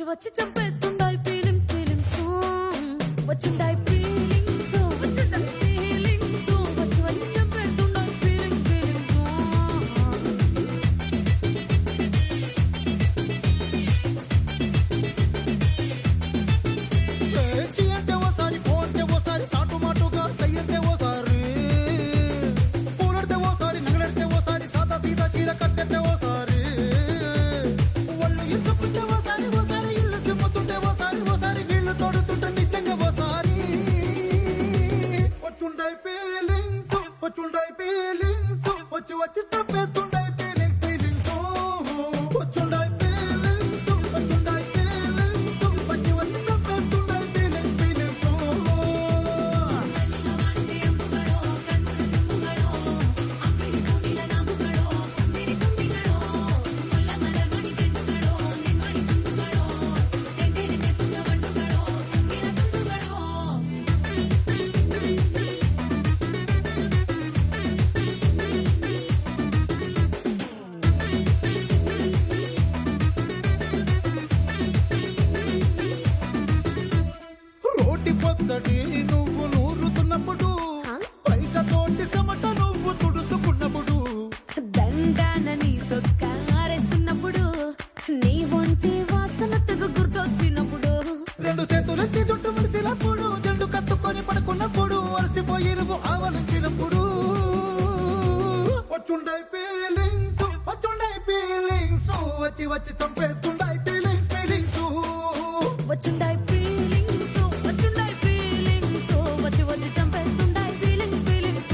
వచ్చి చంపేస్తుండాయి feelings వచ్చుండాయి feelings వచ్చుండాయి feelings వచ్చి చంపేస్తుండాయి feelings చీ అంటే ఓసారి పోతే ఓసారి చాటు మాటుగా సై అంటే ఓసారి పూలడితే ఓసారి నగలడితే ఓసారి సాదా సీదా చీర కట్టెతే ఓసారి ఒళ్ళు ఇసుకుంటే ఓసారి ఓసారి ఇల్లు సిమ్ముతుంటే ఓసారి ఓసారి నీళ్లు తోడుతుంటే నిజంగా ఓసారి వచ్చుండాయి ఫీలింగ్స్ వచ్చి చంపేస్తుండాయి ఫీలింగ్స్ వచ్చుండాయి ఫీలింగ్స్ వచ్చి చంపేస్తుండాయి ఫీలింగ్స్ రోటి పచ్చడి నువ్వు నూరుతున్నప్పుడు పైక తోటి సమట నువ్వు తుడుచుకున్నప్పుడు దండానని సొక్కారేస్తున్నప్పుడు నీ ఒంటి వాసన తెగ గుర్తొచ్చినప్పుడు రెండు చేతులెత్తి జుట్టు ముడిసినప్పుడు జండు కత్తుకొని పడుకున్నప్పుడు అలసిపోయి నువ్వు ఆవలించినప్పుడు వచ్చుండాయి ఫీలింగ్స్ వచ్చి చంపేస్తుండాయి ఫీలింగ్స్ వచ్చుండాయి ఫీలింగ్స్ వచ్చి చంపేస్తుండాయి ఫీలింగ్స్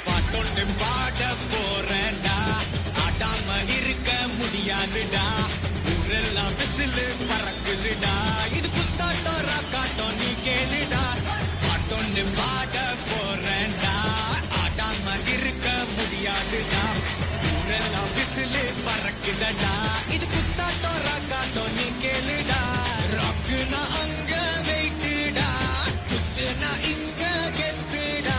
பாட்டொன்று பாட போறேன்டா ஆடாம இருக்க முடியாதுடா ஊரெல்லாம் விசிலு பறக்குதுடா இது குத்தாட்டம் ராக்காட்டம் நீ கேளுடா பாட்டொன்று பாட போறேன்டா ஆடாம இருக்க முடியாதுடா ஊரெல்லாம் விசிலு பறக்குதடா இது குத்தாட்டம் ராக்காட்டம் நீ கேளுடா ராக்குனா அங்க வெயிட்டுடா குத்துனா இங்க கெத்துடா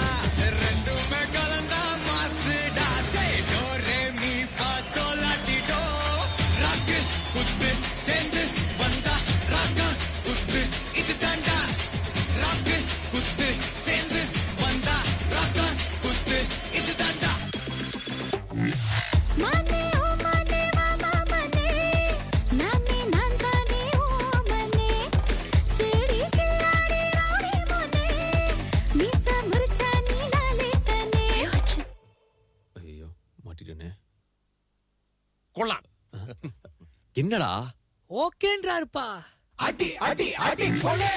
ரெண்டுமே கலந்தா மாசுடா சே டோ ரே மீ ஃபா சோலாடி டோ ராக்கு குத்து சேர்ந்து வந்தா ராக்கா குத்து இது தாண்டா ராக்கு குத்து சேர்ந்து வந்தா ராக்கா குத்து இது தாண்டா మనే ఓ మనే మామా మనే నానే నాంతానే ఓ మనే తేడి కిల్లాడి రౌడి మనే మీస ముర్చాని నాలేటనే ஐயோ மாட்டிட்டேனே. கொள்ளலாம். என்னடா ஓகேன்றாருப்பா. அடி அடி அடி கொலை